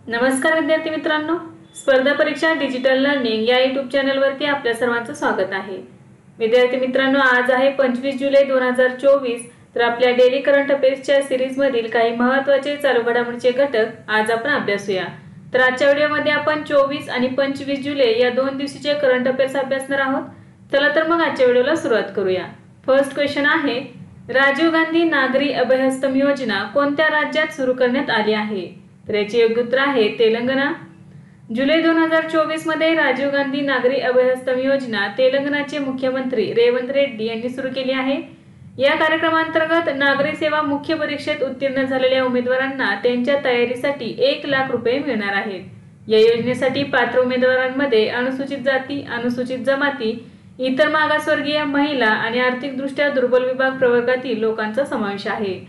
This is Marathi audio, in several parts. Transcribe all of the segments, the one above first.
नमस्कार विद्यार्थी मित्रांनो, स्पर्धा परीक्षा डिजिटल लर्निंग या यूट्यूब चॅनलवरती आपल्या सर्वांचं स्वागत आहे। विद्यार्थी मित्रांनो, आज आहे 25 जुलै 2024। तर आपल्या डेली करंट अफेअर्सच्या सीरीज मधील काही महत्त्वाचे चालू घडामोडींचे घटक आज आपण अभ्यासूया। तर आजच्या व्हिडिओमध्ये आपण 24 आणि 25 जुलै या दोन दिवसीचे करंट अफेअर्स अभ्यासणार आहोत। चला तर मग आजच्या व्हिडिओला सुरुवात करूया। फर्स्ट क्वेश्चन आहे, राजीव गांधी नागरी अभयहस्तम योजना कोणत्या राज्यात सुरू करण्यात आली आहे? तर याचे योग्य उत्तर आहे तेलंगणा। जुलै 2024 मध्ये राजीव गांधी नागरी अभयहस्तम योजना तेलंगणाचे मुख्यमंत्री रेवंत रेड्डी यांनी सुरू केली आहे। या कार्यक्रमांतर्गत नागरी सेवा मुख्य परीक्षेत उत्तीर्ण झालेल्या उमेदवारांना त्यांच्या तयारीसाठी 1 लाख रुपये मिळणार आहेत। या योजनेसाठी पात्र उमेदवारांमध्ये अनुसूचित जाती, अनुसूचित जमाती, इतर मागासवर्गीय, महिला आणि आर्थिकदृष्ट्या दुर्बल विभाग प्रवर्गातील लोकांचा समावेश आहे।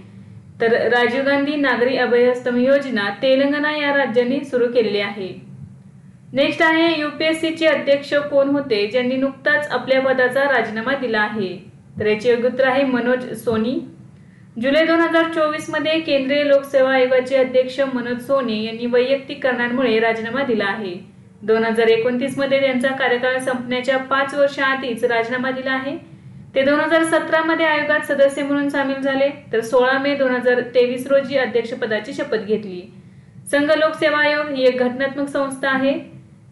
तर राजीव गांधी नागरी अभयहस्तम योजना तेलंगणा या राज्यांनी सुरू केलेली आहे। नेक्स्ट आहे, यूपीएससी चे अध्यक्ष कोण होते ज्यांनी नुकताच आपल्या पदाचा राजीनामा दिला आहे? तर याचे योग्य उत्तर आहे मनोज सोनी। जुलै 2024 मध्ये केंद्रीय लोकसेवा आयोगाचे अध्यक्ष मनोज सोनी यांनी वैयक्तिक कारणांमुळे राजीनामा दिला आहे। 2029 मध्ये त्यांचा कार्यकाळ संपण्याच्या 5 वर्षाआधीच राजीनामा दिला आहे। ते 2017 मध्ये आयोगात सदस्य म्हणून सामील झाले, तर 16 मे 2023 रोजी अध्यक्षपदाची शपथ घेतली। संघ लोकसेवा आयोग ही एक घटनात्मक संस्था आहे।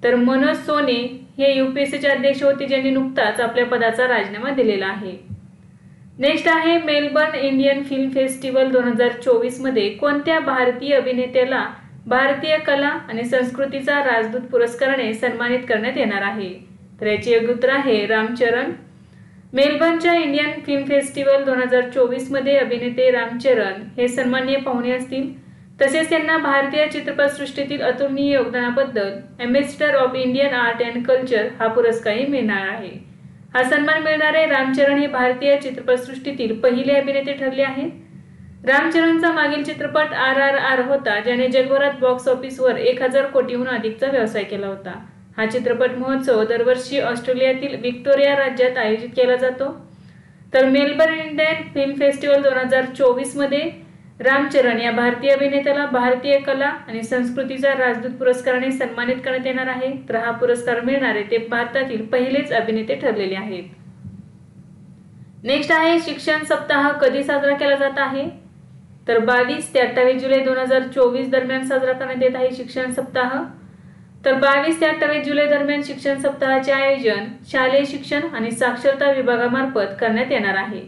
तर मनोज सोने हे यूपीएससीचे अध्यक्ष होते ज्यांनी नुकताच आपल्या पदाचा राजीनामा दिलेला आहे। नेक्स्ट आहे, मेलबर्न इंडियन फिल्म फेस्टिवल 2024 मध्ये कोणत्या भारतीय अभिनेत्याला भारतीय कला आणि संस्कृतीचा राजदूत पुरस्काराने सन्मानित करण्यात येणार आहे? तर याचे योग्य उत्तर आहे रामचरण। मेलबर्नच्या इंडियन फिल्म फेस्टिवल 2024 मध्ये अभिनेते रामचरण हे सन्माननीय पाहुणे असतील। तसेच त्यांना भारतीय चित्रपटसृष्टीतील अतुलनीय योगदानाबद्दल ambassador of Indian art and culture हा पुरस्कारही मिळणार आहे। हा सन्मान मिळणारे रामचरण हे भारतीय चित्रपटसृष्टीतील पहिले अभिनेते ठरले आहेत। रामचरणचा मागील चित्रपट RRR होता, ज्याने जगभरात बॉक्स ऑफिसवर 1000 कोटीहून अधिकचा व्यवसाय केला होता। हा चित्रपट महोत्सव दरवर्षी ऑस्ट्रेलियातील विक्टोरिया राज्यात आयोजित केला जातो। तर मेलबर्न इंडियन फिल्म फेस्टिवल 2024 मध्ये रामचरण या भारतीय अभिनेत्याला भारतीय कला आणि संस्कृतीचा राजदूत पुरस्काराने सन्मानित करण्यात येणार आहे। तर हा पुरस्कार मिळणारे ते भारतातील पहिलेच अभिनेते ठरलेले आहेत। नेक्स्ट आहे, शिक्षण सप्ताह कधी साजरा केला जात आहे? तर 22 ते 28 जुलै 2024 दरम्यान साजरा करण्यात येत आहे शिक्षण सप्ताह। तर 22 ते 28 जुलै दरम्यान शिक्षण सप्ताहाचे आयोजन शालेय शिक्षण आणि साक्षरता विभागामार्फत करण्यात येणार आहे।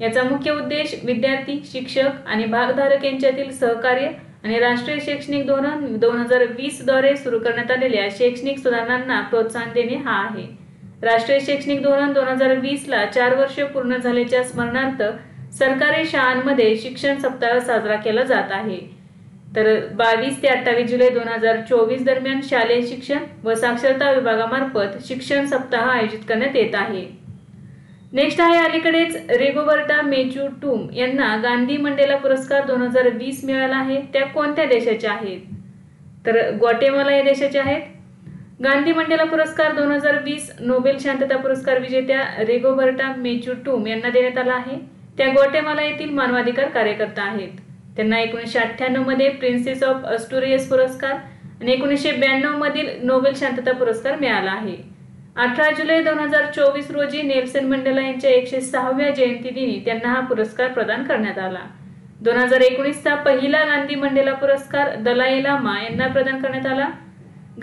याचा मुख्य उद्देश विद्यार्थी, शिक्षक आणि भागधारक यांच्यातील सहकार्य आणि राष्ट्रीय शैक्षणिक धोरण 2020 द्वारे सुरू करण्यात आलेल्या शैक्षणिक सुधारणांना प्रोत्साहन देणे हा आहे। राष्ट्रीय शैक्षणिक धोरण 2020 ला 4 वर्षे पूर्ण झाल्याच्या स्मरणार्थ सरकारी शाळांमध्ये शिक्षण सप्ताह साजरा केला जात आहे। तर 22 ते 28 जुलै 2024 दरम्यान शालेय शिक्षण व साक्षरता विभागामार्फत शिक्षण सप्ताह आयोजित करण्यात येत आहे। नेक्स्ट आहे, अलीकडेच रिगोबर्टा मेचू टूम यांना गांधी मंडेला पुरस्कार 2020 मिळाला आहे। त्या कोणत्या देशाच्या आहेत? तर ग्वाटेमाला या देशाच्या आहेत। गांधी मंडेला पुरस्कार 2020 नोबेल शांतता पुरस्कार विजेत्या रिगोबर्टा मेचू टूम यांना देण्यात आला आहे। त्या ग्वाटेमाला येथील मानवाधिकार कार्यकर्ता आहेत। त्यांना 1998 मध्ये प्रिन्सेस ऑफ अस्टुरियस पुरस्कार आणि 1992 मधील नोबेल शांतता पुरस्कार मिळाला आहे। 18 जुलै 2024 रोजी नेल्सन मंडेला यांच्या 106व्या जयंतीदिनी त्यांना हा पुरस्कार प्रदान करण्यात आला। 2019 चा पहिला गांधी मंडेला पुरस्कार दलाई लामा यांना प्रदान करण्यात आला।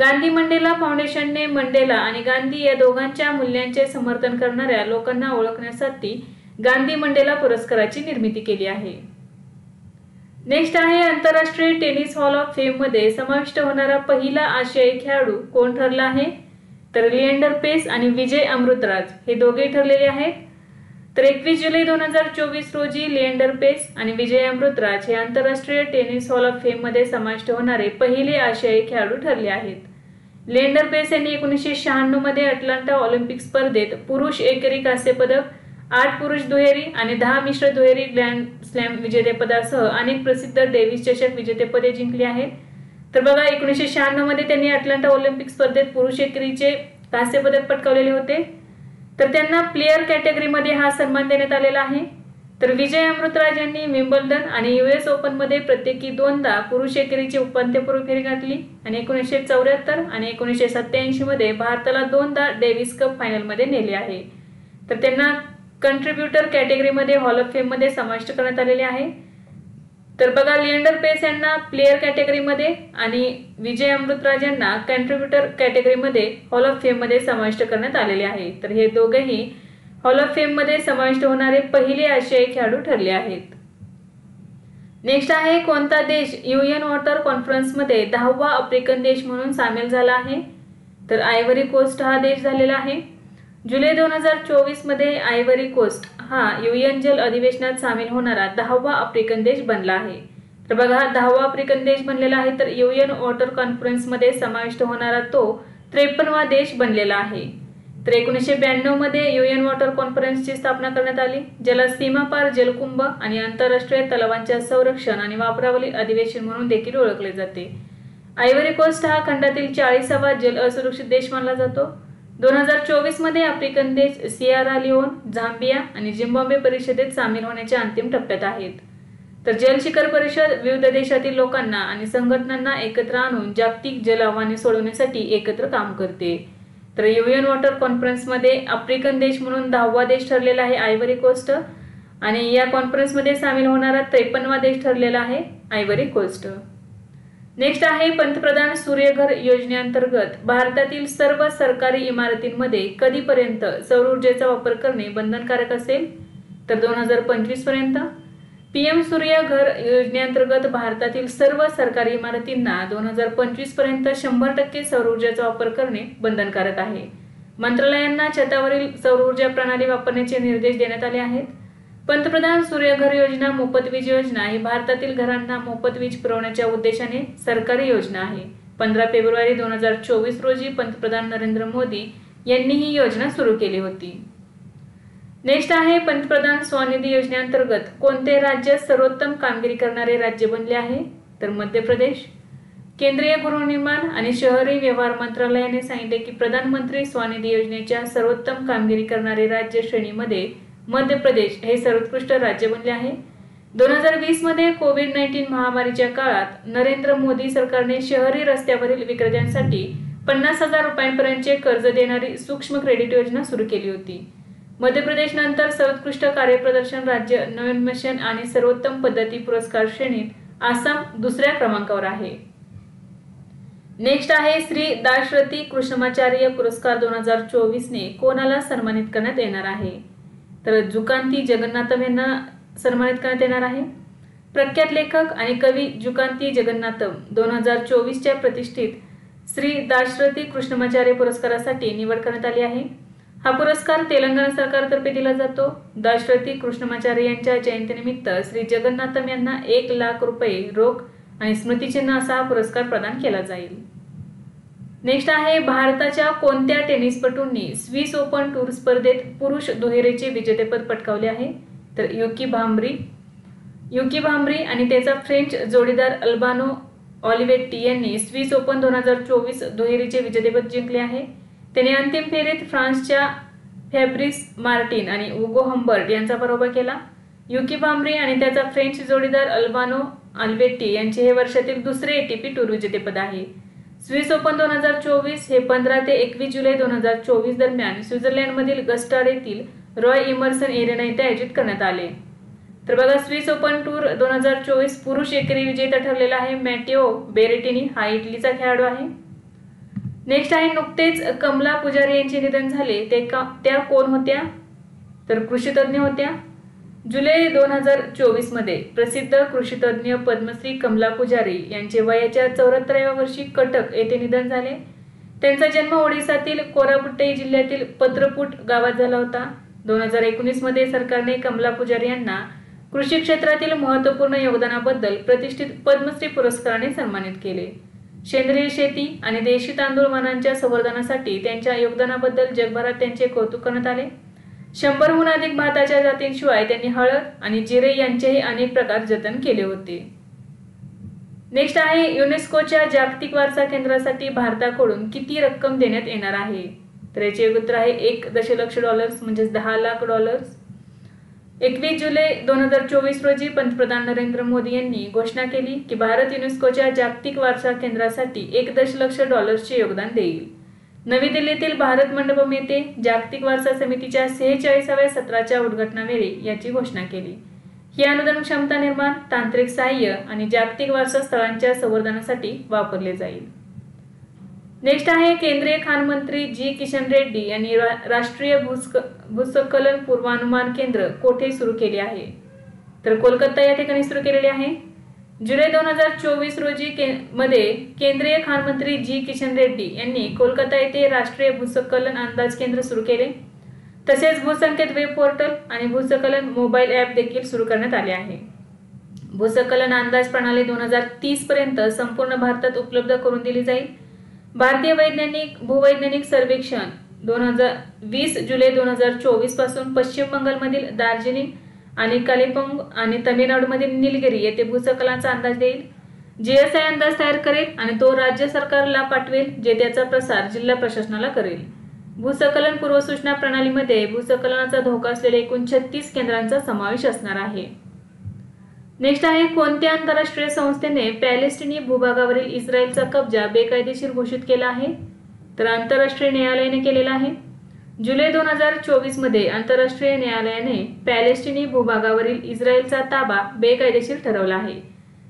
गांधी मंडेला फाउंडेशनने मंडेला आणि गांधी या दोघांच्या मूल्यांचे समर्थन करणाऱ्या लोकांना ओळखण्यासाठी गांधी मंडेला पुरस्काराची निर्मिती केली आहे। नेक्स्ट आहे, आंतरराष्ट्रीय टेनिस हॉल ऑफ फेम मध्ये समाविष्ट होणारा पहिला आशियाई खेळाडू कोण ठरला आहे? तर लिएंडर पेस आणि विजय अमृतराज हे दोघे ठरलेले आहेत। तर 21 जुलै 2024 रोजी लिएंडर पेस आणि विजय अमृतराज हे आंतरराष्ट्रीय टेनिस हॉल ऑफ फेम मध्ये समाविष्ट होणारे पहिले आशियाई खेळाडू ठरले आहेत। लिएंडर पेस यांनी 1996 मध्ये अटलांटा ऑलिम्पिक स्पर्धेत पुरुष एकेरी कांस्य पदक, 8 पुरुष दुहेरी आणि 10 मिश्र दुहेरी ग्रँड स्लॅम विजेतेपदासह अनेक प्रसिद्ध डेव्हिस चषक विजेतेपदे जिंकली आहेत। तर बघा, 1996 मध्ये त्यांनी अटलांटा ऑलिम्पिक स्पर्धेत पुरुष एकेरीचे कांस्य पदक पटकावलेले होते। तर त्यांना प्लेयर कॅटेगरीमध्ये हा सन्मान देण्यात आलेला आहे। तर विजय अमृतराज यांनी विम्बल्डन आणि US ओपन मध्ये प्रत्येकी 2दा पुरुष एकेरीची उपांत्यपूर्व फेरी गाठली आणि 1974 आणि 1987 मध्ये भारताला 2दा डेव्हिस कप फायनल मध्ये नेले आहे। तर त्यांना कंट्रीब्युटर कॅटेगरीमध्ये हॉल ऑफ फेम मध्ये समाविष्ट करण्यात आलेले आहे। तर बघा, लिएंडर पेस यांना प्लेयर कॅटेगरीमध्ये आणि विजय अमृतराज यांना कंट्रीब्युटर कॅटेगरीमध्ये हॉल ऑफ फेम मध्ये समाविष्ट करण्यात आलेले आहे। तर हे दोघेही हॉल ऑफ फेम मध्ये समाविष्ट होणारे पहिले आशियाई खेळाडू ठरले आहेत। नेक्स्ट आहे, कोणता देश UN वॉटर कॉन्फरन्स मध्ये 10वा आफ्रिकन देश म्हणून सामील झाला आहे? तर आयव्हरी कोस्ट हा देश झालेला आहे। जुलै 2024 मध्ये आयव्हरी कोस्ट हा UN जल अधिवेशनात सामील होणारा 10वा आफ्रिकन देश बनला आहे। तर बघा, 10वा आफ्रिकन देश बनलेला आहे, तर UN वॉटर कॉन्फरन्स मध्ये समाविष्ट होणारा तो 53वा देश बनलेला आहे। तर 1992 मध्ये UN वॉटर कॉन्फरन्सची स्थापना करण्यात आली, ज्याला सीमापार जलकुंभ आणि आंतरराष्ट्रीय तलावांच्या संरक्षण आणि वापरावरील अधिवेशन म्हणून देखील ओळखले जाते। आयव्हरी कोस्ट हा खंडातील 40वा जल असुरक्षित देश मानला जातो। 2024 मध्ये आफ्रिकन देश सिएरा लिओन, झांबिया आणि झिम्बाब्वे परिषदेत सामील होण्याच्या अंतिम टप्प्यात आहेत। तर जल शिखर परिषद विविध देशातील लोकांना आणि संघटनांना एकत्र आणून जागतिक जल आव्हाने सोडवण्यासाठी एकत्र काम करते। तर UN वॉटर कॉन्फरन्स मध्ये आफ्रिकन देश म्हणून 10वा देश ठरलेला आहे आयव्हरी कोस्ट आणि या कॉन्फरन्स मध्ये सामील होणारा 53वा देश ठरलेला आहे आयव्हरी कोस्ट। नेक्स्ट आहे, पंतप्रधान सूर्यघर योजनेअंतर्गत भारतातील सर्व सरकारी इमारतींमध्ये कधीपर्यंत सौर ऊर्जेचा वापर करणे बंधनकारक असेल? तर 2025 पर्यंत। PM सूर्यघर योजनेअंतर्गत भारतातील सर्व सरकारी इमारतींना 2025 पर्यंत 100% सौर ऊर्जेचा वापर करणे बंधनकारक आहे। मंत्रालयांना छतावरील सौर ऊर्जा प्रणाली वापरण्याचे निर्देश देण्यात आले आहेत। पंतप्रधान सूर्यघर योजना मोफत वीज योजना ही भारतातील घरांना मोफत वीज पुरवण्याच्या उद्देशाने सरकारी योजना आहे। 15 फेब्रुवारी 2024 रोजी पंतप्रधान नरेंद्र मोदी यांनी ही योजना सुरू केली होती। नेक्स्ट आहे, पंतप्रधान स्वनिधी योजनेअंतर्गत कोणते राज्य सर्वोत्तम कामगिरी करणारे राज्य बनले आहे? तर मध्य प्रदेश। केंद्रीय गृहनिर्माण आणि शहरी व्यवहार मंत्रालयाने सांगितले की प्रधानमंत्री स्वनिधी योजनेच्या सर्वोत्तम कामगिरी करणारे राज्य श्रेणीमध्ये मध्य प्रदेश हे सर्वोत्कृष्ट राज्य बनले आहे। 2020 मध्ये कोविड-19 महामारीच्या काळात नरेंद्र मोदी सरकारने शहरी रस्त्यावरील विक्रेत्यांसाठी 50,000 रुपयांपर्यंतचे कर्ज देणारी सूक्ष्म क्रेडिट योजना सुरू केली होती। मध्य प्रदेश नंतर सर्वोत्कृष्ट कार्यप्रदर्शन राज्य, नवोन्मेष आणि सर्वोत्तम पद्धती पुरस्कार श्रेणीत आसाम दुसऱ्या क्रमांकावर आहे। नेक्स्ट आहे, श्री दाशरथी कृष्णमाचार्य पुरस्कार 2024 ने कोणाला सन्मानित करण्यात येणार आहे? तर जुकांती जगन्नाथम यांना सन्मानित करण्यात येणार आहे। प्रख्यात लेखक आणि कवी जुकांती जगन्नाथम 2024च्या प्रतिष्ठित श्री दाशरथी कृष्णमाचार्य पुरस्कारासाठी निवड करण्यात आली आहे। हा पुरस्कार तेलंगणा सरकारतर्फे दिला जातो। दाशरथी कृष्णमाचार्य यांच्या जयंतीनिमित्त श्री जगन्नाथम यांना 1 लाख रुपये रोख आणि स्मृतिचिन्ह असा हा पुरस्कार प्रदान केला जाईल। नेक्स्ट आहे, भारताच्या कोणत्या टेनिसपटूंनी स्विस ओपन टूर स्पर्धेत पुरुष दुहेरीचे विजेतेपद पटकावले आहे? तर युकी भांब्री आणि त्याचा फ्रेंच जोडीदार अल्बानो ऑलिव्हेट्टी यांनी स्विस ओपन 2024 दुहेरीचे विजेतेपद जिंकले आहे। त्याने अंतिम फेरीत फ्रान्सच्या फॅब्रिस मार्टिन आणि उगो हंबर्ट यांचा पराभव केला। युकी भांब्री आणि त्याचा फ्रेंच जोडीदार अल्बानो ऑलिव्हेट्टी यांचे हे वर्षातील दुसरे ATP टूर विजेतेपद आहे। स्विस ओपन 2024 हे 15 ते 21 जुलै 2024 दरम्यान स्वित्झर्लंडमधील गस्टाड येथील रॉय इमर्सन एरेना येथे आयोजित करण्यात आले। तर बघा, स्विस ओपन टूर 2024 पुरुष एकेरी विजेता ठरलेला आहे मॅटेओ बेरेटिनी, हा इटलीचा खेळाडू आहे। नेक्स्ट आहे, नुकतेच कमला पुजारी यांचे निधन झाले, त्या कोण होत्या? तर कृषीतज्ञ होत्या। जुलै 2024 मध्ये प्रसिद्ध कृषीतज्ञ पद्मश्री कमला पुजारी यांचे वयाच्या 74व्या वर्षी कटक येथे निधन झाले। त्यांचा जन्म ओडिसातील कोरापुट्टे जिल्ह्यातील पत्रपुट गावात झाला होता। 2019 मध्ये सरकारने कमला पुजारी यांना कृषी क्षेत्रातील महत्त्वपूर्ण योगदानाबद्दल प्रतिष्ठित पद्मश्री पुरस्काराने सन्मानित केले। सेंद्रिय शेती आणि देशी तांदूळ वाणांच्या संवर्धनासाठी त्यांच्या योगदानाबद्दल जगभरात त्यांचे कौतुक करण्यात आले। 100हून अधिक भाताच्या जातींशिवाय त्यांनी हळद आणि जिरे यांचेही अनेक प्रकार जतन केले होते। नेक्स्ट आहे, युनेस्कोच्या जागतिक वारसा केंद्रासाठी भारताकडून किती रक्कम देण्यात येणार आहे? तर याचे उत्तर आहे $1 दशलक्ष म्हणजे $10 लाख। 21 जुलै 2024 रोजी पंतप्रधान नरेंद्र मोदी यांनी घोषणा केली की भारत युनेस्कोच्या जागतिक वारसा केंद्रासाठी $1 दशलक्ष योगदान देईल. नवी दिल्लीतील भारत मंडपम येथे जागतिक वारसा समितीच्या 46व्या सत्राच्या उद्घाटनावेळी याची घोषणा केली. ही अनुदान क्षमता निर्माण, तांत्रिक सहाय्य आणि जागतिक वारसा स्थळांच्या संवर्धनासाठी वापरले जाईल. नेक्स्ट आहे केंद्रीय खाण मंत्री जी किशन रेड्डी यांनी राष्ट्रीय भूस्खलन पूर्वानुमान केंद्र कोठे सुरू केले आहे? तर कोलकाता या ठिकाणी सुरू केलेले आहे. जुलै 2024 रोजी मध्ये केंद्रीय खाण मंत्री जी किशन रेड्डी यांनी कोलकाता येथे राष्ट्रीय भूस्खलन अंदाज केंद्र सुरू केले. तसेच भूसंकेत वेब पोर्टल आणि भूस्खलन मोबाईल ॲप देखील सुरू करण्यात आले आहे. भूस्खलन अंदाज प्रणाली 2030 पर्यंत संपूर्ण भारतात उपलब्ध करून दिली जाईल. भारतीय भूवैज्ञानिक सर्वेक्षण 2020 जुलै 2024 पासून पश्चिम बंगालमधील दार्जिलिंग आणि कालिंपोंग आणि तामिळनाडूमधील निलगिरी येथे भूस्खलनाचा अंदाज देईल. GSI अंदाज तयार करेल आणि तो राज्य सरकारला पाठवेल, जे त्याचा प्रसार जिल्हा प्रशासनाला करेल. भूस्खलन पूर्वसूचना प्रणालीमध्ये भूस्खलनाचा धोका असलेल्या एकूण 36 केंद्रांचा समावेश असणार आहे. नेक्स्ट आहे कोणत्या आंतरराष्ट्रीय संस्थेने पॅलेस्टिनी भूभागावरील इस्रायलचा कब्जा बेकायदेशीर घोषित केला आहे? तर आंतरराष्ट्रीय न्यायालयाने केलेला आहे. जुलै 2024 मध्ये आंतरराष्ट्रीय न्यायालयाने पॅलेस्टिनी भूभागावरील इस्रायलचा ताबा बेकायदेशीर ठरवला आहे.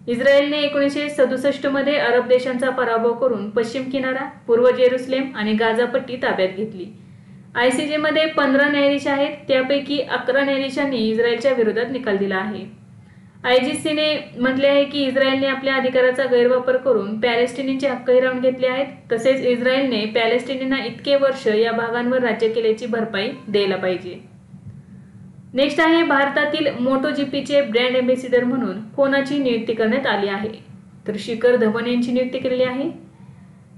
इस्रायलने 1967 मध्ये अरब देशांचा पराभव करून पश्चिम किनारा, पूर्व जेरुसलेम आणि गाझा पट्टी ताब्यात घेतली. ICJ मध्ये 15 न्यायाधीश आहेत, त्यापैकी 11 न्यायाधीशांनी इस्रायलच्या विरोधात निकाल दिला आहे. ICC ने म्हटले आहे की इस्रायलने आपल्या अधिकाराचा गैरवापर करून पॅलेस्टिनींचे हक्क हिरावून घेतले आहेत. तसेच इस्रायलने पॅलेस्टिनींना इतके वर्ष या भागांवर राज्य केल्याची भरपाई द्यायला पाहिजे. नेक्स्ट आहे भारतातील MotoGPचे ब्रँड एम्बेसिडर म्हणून कोणाची नियुक्ती करण्यात आली आहे? तर शिखर धवन यांची नियुक्ती केलेली आहे.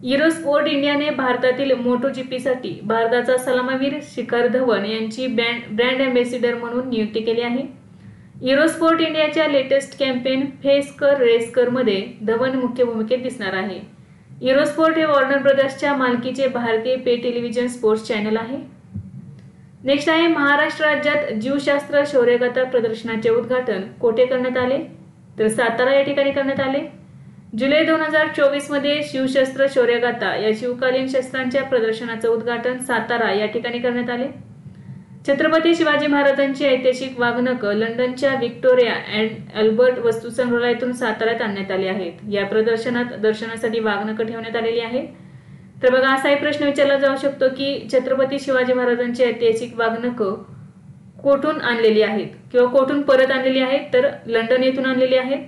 युरोस्पोर्ट इंडियाने भारतातील MotoGPसाठी भारताचा सलामीवीर शिखर धवन यांची ब्रँड एम्बेसिडर म्हणून नियुक्ती केली आहे. युरोस्पोर्ट इंडियाच्या लेटेस्ट कॅम्पेन फेस कर रेस कर मध्ये धवन मुख्य भूमिकेत दिसणार आहे. युरोस्पोर्ट हे वॉर्नर ब्रदर्सच्या मालकीचे भारतीय पे टेलिव्हिजन स्पोर्ट्स चॅनल आहे. नेक्स्ट आहे महाराष्ट्र राज्यात जीवशास्त्र शौर्यगाथा प्रदर्शनाचे उद्घाटन कोठे करण्यात आले? तर सातारा या ठिकाणी करण्यात आले. जुलै 2024 मध्ये शिवशस्त्र शौर्यगाथा या शिवकालीन शस्त्रांच्या प्रदर्शनाचे उद्घाटन सातारा या ठिकाणी करण्यात आले. छत्रपती शिवाजी महाराजांची ऐतिहासिक वाघनखं लंडनच्या व्हिक्टोरिया अँड अल्बर्ट वस्तुसंग्रहालयातून साताऱ्यात आणण्यात आली आहेत. या प्रदर्शनात दर्शनासाठी वाघनखं ठेवण्यात आलेली आहेत. तर बघा असाही प्रश्न विचारला जाऊ शकतो की छत्रपती शिवाजी महाराजांची ऐतिहासिक वाघनखं कोठून आणलेली आहेत किंवा कोठून परत आणलेली आहेत? तर लंडन येथून आणलेली आहेत.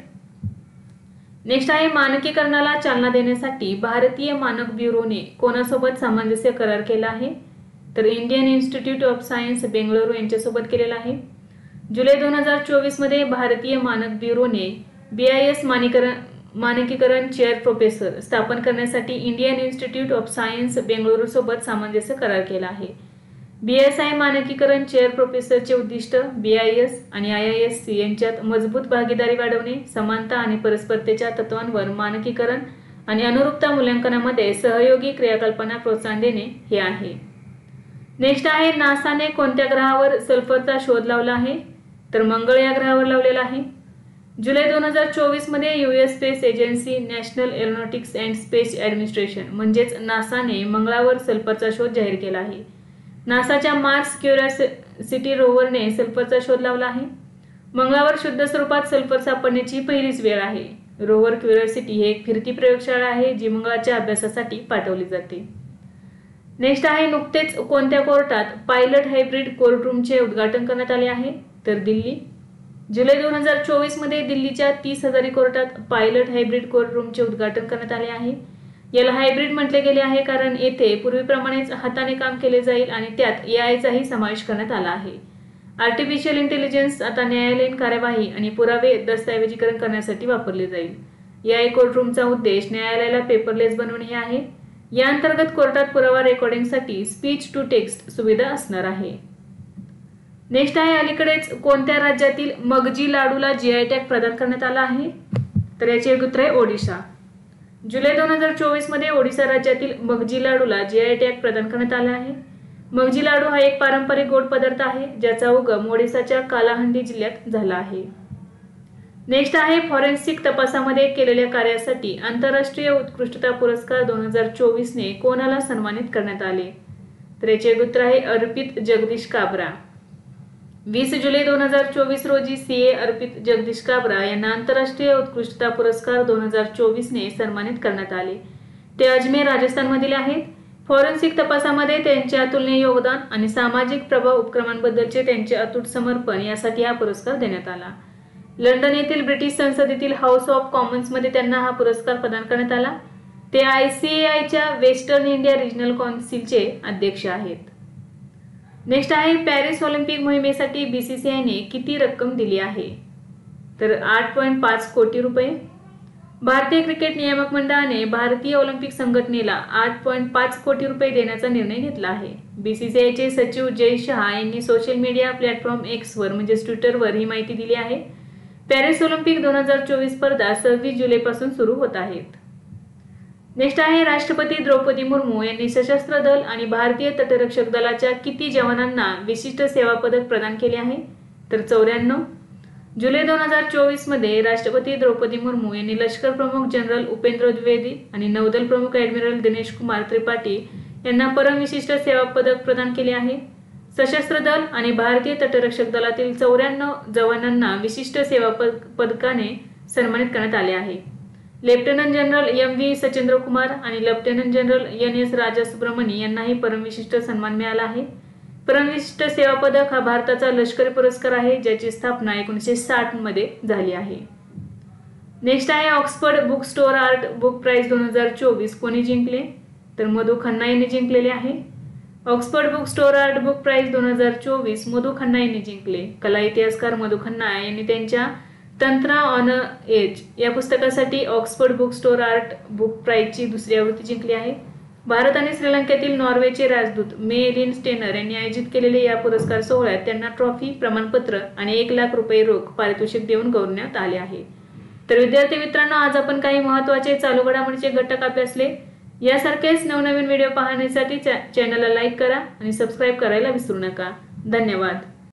नेक्स्ट आहे मानकीकरणाला चालना देण्यासाठी भारतीय मानक ब्युरोने कोणासोबत सामंजस्य करार केला आहे? तर Indian institute of science Bengaluru यांच्यासोबत केलेला आहे. जुलै 2024 मध्ये भारतीय मानक ब्युरोने BIS मानकीकरण चेअर प्रोफेसर स्थापन करण्यासाठी Indian institute of science Bengaluru सोबत सामंजस्य करार केला आहे. BSI मानकीकरण चेअर प्रोफेसरचे उद्दिष्ट BIS आणि IISc यांच्यात मजबूत भागीदारी वाढवणे, समानता आणि परस्परतेच्या तत्वांवर मानकीकरण आणि अनुरूपता मूल्यांकनामध्ये सहयोगी क्रियाकल्पांना प्रोत्साहन देणे हे आहे. नेक्स्ट आहे नासाने कोणत्या ग्रहावर सल्फरचा शोध लावला आहे? तर मंगळ या ग्रहावर लावलेला आहे. जुलै 2024 मध्ये US space agency national aeronautics and space administration म्हणजेच नासाने मंगळावर सल्फरचा शोध जाहीर केला आहे. नासाच्या मार्स क्युरिओसिटी रोव्हरने सल्फरचा शोध लावला आहे. मंगळावर शुद्ध स्वरूपात सल्फर सापडण्याची पहिलीच वेळ आहे. रोव्हर क्युरिओसिटी ही एक फिरती प्रयोगशाळा आहे जी मंगळाच्या अभ्यासासाठी पाठवली जाते. नेक्स्ट आहे नुकतेच कोणत्या कोर्टात पायलट हायब्रिड कोर्टरूमचे उद्घाटन करण्यात आले आहे? तर दिल्ली. जुलै 2024 मध्ये दिल्लीच्या 30 हजारी कोर्टात पायलट हायब्रिड कोर्टरूमचे उद्घाटन करण्यात आले आहे. याला हायब्रिड म्हटले गेले आहे कारण येथे पूर्वीप्रमाणेच हाताने काम केले जाईल आणि त्यात AI चाही समावेश करण्यात आला आहे. आर्टिफिशियल इंटेलिजन्स आता न्यायालयीन कार्यवाही आणि पुरावे दस्तऐवजीकरण करण्यासाठी वापरले जाईल. AI कोर्टरूमचा उद्देश न्यायालयाला पेपरलेस बनवणे हे आहे. या अंतर्गत कोर्टात पुरावा रेकॉर्डिंगसाठी स्पीच टू टेक्स्ट सुविधा असणार आहे. नेक्स्ट आहे अलीकडेच कोणत्या राज्यातील मगजी लाडूला GI टॅग प्रदान करण्यात आला आहे? तर याचे उत्तर आहे ओडिशा. जुलै 2024 मध्ये ओडिशा राज्यातील मगजी लाडूला GI टॅग प्रदान करण्यात आला आहे. मगजी लाडू हा एक पारंपरिक गोड पदार्थ आहे ज्याचा उगम ओडिसाच्या कालाहंडी जिल्ह्यात झाला आहे। नेक्स्ट आहे फॉरेन्सिक तपासामध्ये केलेल्या कार्यासाठी आंतरराष्ट्रीय उत्कृष्टता पुरस्कार 2024 ने कोणाला सन्मानित करण्यात आले? तर याचे उत्तर आहे अर्पित जगदीश काबरा। 20 जुलै 2024 रोजी सीए अर्पित जगदीश काबरा यांना आंतरराष्ट्रीय उत्कृष्टता पुरस्कार 2024 ने सन्मानित करण्यात आले। ते अजमेर राजस्थानमधील आहेत। फॉरेन्सिक तपासामध्ये त्यांचे अतुलनीय योगदान आणि सामाजिक प्रभाव उपक्रमांबद्दलचे त्यांचे अतूट समर्पण यासाठी हा पुरस्कार देण्यात आला। लंडन येथील ब्रिटिश संसदेतील हाऊस ऑफ कॉमन्स मध्ये त्यांना हा पुरस्कार प्रदान करण्यात आला। ते ICAIच्या वेस्टर्न इंडिया रिजनल काउन्सिलचे अध्यक्ष आहेत। नेक्स्ट आहे पॅरिस ऑलिम्पिक मोहिमेसाठी BCCIने किती रक्कम दिली आहे? तर 8.5 कोटी रुपये। भारतीय क्रिकेट नियामक मंडळाने भारतीय ऑलिम्पिक संघटनेला 8.5 कोटी रुपये देण्याचा निर्णय घेतला आहे। BCCIचे सचिव जय शहा यांनी सोशल मीडिया प्लॅटफॉर्म X वर म्हणजे ट्विटरवर ही माहिती दिली आहे। पॅरिस ऑलिम्पिक 2024 स्पर्धा 26 जुलैपासून सुरू होत आहेत। नेक्स्ट आहे राष्ट्रपती द्रौपदी मुर्मू यांनी सशस्त्र दल आणि भारतीय तटरक्षक दलाच्या किती जवानांना विशिष्ट सेवा पदक प्रदान केले आहे? तर 94। जुलै 2024 मध्ये राष्ट्रपती द्रौपदी मुर्मू यांनी लष्कर प्रमुख जनरल उपेंद्र द्विवेदी आणि नौदल प्रमुख ॲडमिरल दिनेश कुमार त्रिपाठी यांना परम विशिष्ट सेवा पदक प्रदान केले आहे। सशस्त्र दल आणि भारतीय तटरक्षक दलातील 94 जवानांना विशिष्ट सेवा पदकाने सन्मानित करण्यात आले आहे। Lieutenant general MV Sachindra Kumar आणि लेफ्टनंट जनरल NS राजा सुब्रमणी यांनाही परमविशिष्ट सन्मान मिळाला आहे। परमविशिष्ट सेवा पदक हा भारताचा लष्करी पुरस्कार आहे ज्याची स्थापना 1960 मध्ये झाली आहे। नेक्स्ट आहे Oxford book store art book prize 2024 कोणी जिंकले? तर मधु खन्ना यांनी जिंकलेले आहे। Oxford book store art book prize 2024 Madhu Khanna यांनी जिंकले। कला इतिहासकार मधु खन्ना यांनी त्यांच्या तंत्रा ऑन एज या पुस्तकासाठी Oxford book store art book प्राइजची दुसरी आवृत्ती जिंकली आहे। भारत आणि श्रीलंकेतील नॉर्वेचे राजदूत मे एलिन स्टेनर यांनी आयोजित केलेल्या या पुरस्कार सोहळ्यात त्यांना ट्रॉफी, प्रमाणपत्र आणि 1 लाख रुपये रोख पारितोषिक देऊन गौरवण्यात आले आहे। तर विद्यार्थी मित्रांनो, आज आपण काही महत्त्वाचे चालू घडामोडीचे घटक अभ्यासले। यासारखेच नवनवीन व्हिडिओ पाहण्यासाठी चॅनलला लाईक करा आणि सबस्क्राईब करायला विसरू नका। धन्यवाद।